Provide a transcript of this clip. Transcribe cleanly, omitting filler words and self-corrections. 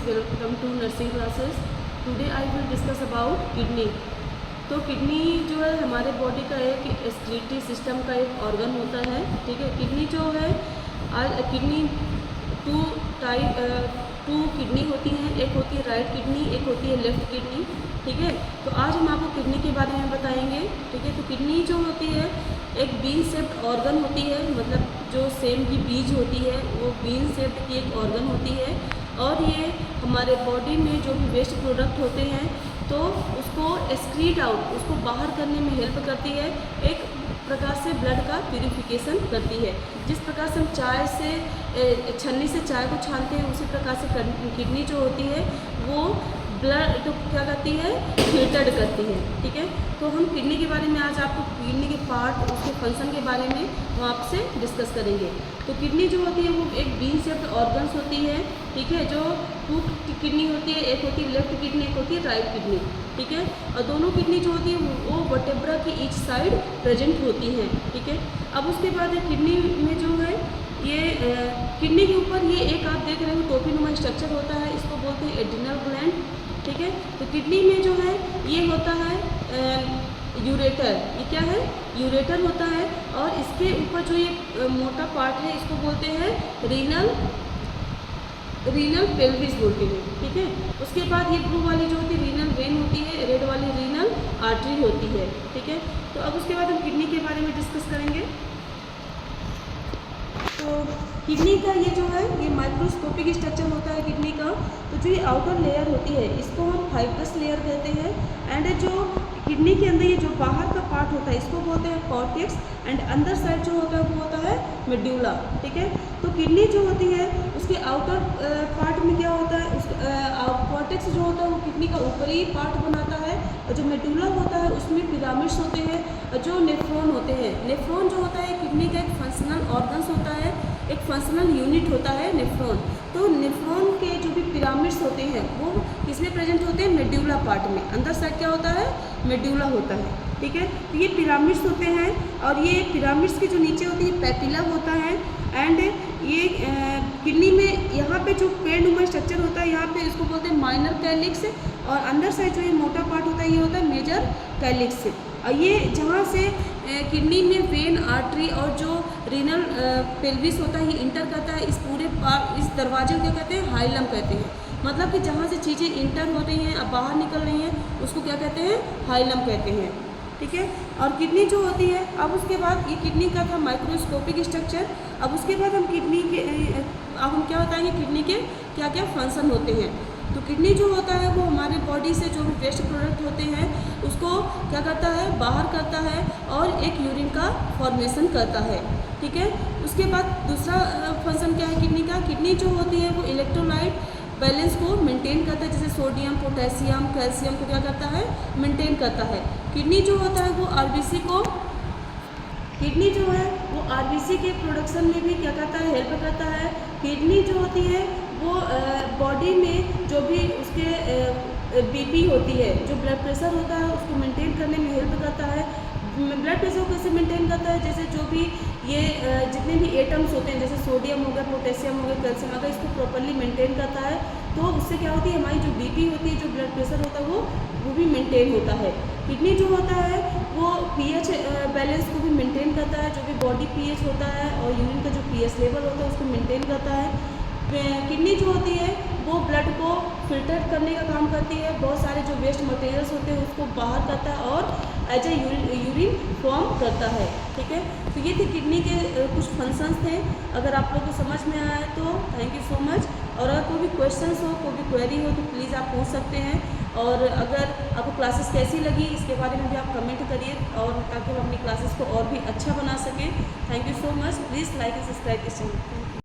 welcome to nursing classes. Today I will discuss about kidney. तो kidney जो है हमारे बॉडी का एक एक्सक्रीटरी सिस्टम का एक ऑर्गन होता है, ठीक है। किडनी जो है किडनी टू किडनी होती हैं, एक होती है राइट किडनी, एक होती है लेफ़्ट किडनी, ठीक है। तो आज हम आपको किडनी के बारे में बताएंगे, ठीक है। तो किडनी जो होती है एक बीन शेप्ड ऑर्गन होती है, मतलब जो सेम की बीज होती है वो बीन शेप्ड की एक ऑर्गन होती है, और ये हमारे बॉडी में जो भी वेस्ट प्रोडक्ट होते हैं तो उसको एक्सक्रीट आउट, उसको बाहर करने में हेल्प करती है। एक प्रकार से ब्लड का प्यूरिफिकेशन करती है। जिस प्रकार से हम चाय से छन्नी से चाय को छानते हैं, उसी प्रकार से किडनी जो होती है वो ब्लड तो क्या करती है, फिल्टर्ड करती है, ठीक है। तो हम किडनी के बारे में आज आपको किडनी के पार्ट, उसके फंक्शन के बारे में हम आपसे डिस्कस करेंगे। तो किडनी जो होती है वो एक बीन शेप्ड ऑर्गन्स होती है, ठीक है। जो टू किडनी होती है, एक होती है लेफ्ट किडनी, एक होती है राइट किडनी, ठीक है। और दोनों किडनी जो होती है वो वर्टेब्रा की ईच साइड प्रेजेंट होती हैं, ठीक है। अब उसके बाद किडनी में जो है ये किडनी के ऊपर ये एक आप देख रहे हो टोपीनुमा स्ट्रक्चर होता है, इसको बोलते हैं एड्रिनल ग्लैंड, ठीक है। तो किडनी में जो है ये होता है यूरेटर, ये क्या है, यूरेटर होता है। और इसके ऊपर जो ये मोटा पार्ट है इसको बोलते हैं रीनल पेल्विस बोलते हैं, ठीक है। उसके बाद ये ब्लू वाली जो होती है रीनल वेन होती है, रेड वाली रीनल आर्टरी होती है, ठीक है। तो अब उसके बाद हम किडनी के बारे में डिस्कस करेंगे। तो किडनी का ये जो है ये माइक्रोस्कोपिक स्ट्रक्चर होता है किडनी का। तो जो ये आउटर लेयर होती है इसको हम फाइब्रस लेयर कहते हैं, एंड जो किडनी के अंदर ये जो बाहर का पार्ट होता है इसको बोलते हैं कॉर्टेक्स, एंड अंदर साइड जो होता है वो होता है मेड्यूला, ठीक है। तो किडनी जो होती है उसके आउटर पार्ट में क्या होता है, उस कॉर्टेक्स जो होता है वो किडनी का ऊपरी पार्ट बनाता है, और जो मेडुला होता है उसमें पिरामिड्स होते हैं, और जो नेफ्रॉन होते हैं, नेफ्रॉन जो होता है किडनी का एक फंक्शनल ऑर्गन्स होता है, एक फंक्शनल यूनिट होता है नेफ्रॉन। तो नेफ्रॉन के जो भी पिरामिड्स होते हैं वो किसमें प्रेजेंट होते हैं, मेड्यूला पार्ट में। अंदर साइड क्या होता है, मेड्यूला होता है, ठीक है। तो ये पिरामिड्स होते हैं, और ये पिरामिड्स के जो नीचे होती है पैपिला होता है, एंड ये किडनी में यहाँ पे जो पेड़नुमा स्ट्रक्चर होता है यहाँ पे इसको बोलते हैं माइनर कैलिक्स, और अंदर साइड जो ये मोटा पार्ट होता है ये होता है मेजर कैलिक्स। और ये जहाँ से किडनी में वेन, आर्टरी और जो रीनल पेल्विस होता है ये इंटर करता है, इस पूरे इस दरवाजे को क्या कहते हैं, हाइलम कहते हैं। मतलब कि जहाँ से चीज़ें इंटर हो रही हैं अब बाहर निकल रही हैं उसको क्या कहते हैं, हाइलम कहते हैं, ठीक है। और किडनी जो होती है, अब उसके बाद ये किडनी का था माइक्रोस्कोपिक स्ट्रक्चर। अब उसके बाद हम किडनी के अब हम क्या बताएंगे किडनी के क्या क्या फंक्शन होते हैं। तो किडनी जो होता है वो हमारे बॉडी से जो भी वेस्ट प्रोडक्ट होते हैं उसको क्या करता है, बाहर करता है, और एक यूरिन का फॉर्मेशन करता है, ठीक है। उसके बाद दूसरा फंक्शन क्या है किडनी का, किडनी जो होती है वो इलेक्ट्रोलाइट बैलेंस को मेंटेन करता है, जैसे सोडियम, पोटेशियम, कैल्शियम को क्या करता है, मेंटेन करता है। किडनी जो होता है वो किडनी जो है वो आरबीसी के प्रोडक्शन में भी क्या करता है, हेल्प करता है। किडनी जो होती है वो बॉडी में जो भी उसके बीपी होती है, जो ब्लड प्रेशर होता है उसको मेंटेन करने में हेल्प करता है। ब्लड प्रेशर को कैसे मेंटेन करता है, जैसे जो भी ये जितने भी एटम्स होते हैं, जैसे सोडियम हो गया, पोटेशियम हो गया, कैल्शियम, अगर इसको प्रॉपर्ली मेंटेन करता है तो उससे क्या होती है, हमारी जो बीपी होती है, जो ब्लड प्रेशर होता है वो भी मेंटेन होता है। किडनी जो होता है वो पीएच बैलेंस को भी मेंटेन करता है, जो भी बॉडी पीएच होता है और यूरिन का जो पीएच लेवल होता है उसको मेंटेन करता है। किडनी जो होती है वो ब्लड को फिल्टर करने का काम करती है, बहुत सारे जो वेस्ट मटेरियल्स होते हैं उसको बाहर करता है और एज ए यूरिन फॉर्म करता है, ठीक है। तो ये थे किडनी के कुछ फंक्शंस थे। अगर आप लोग को समझ में आया है तो थैंक यू सो मच। और अगर कोई भी क्वेश्चंस हो, कोई भी क्वेरी हो तो प्लीज़ आप पूछ सकते हैं। और अगर आपको क्लासेस कैसी लगी इसके बारे में भी आप कमेंट करिए, और ताकि हम अपनी क्लासेस को और भी अच्छा बना सकें। Thank you so much. Please like and subscribe this channel.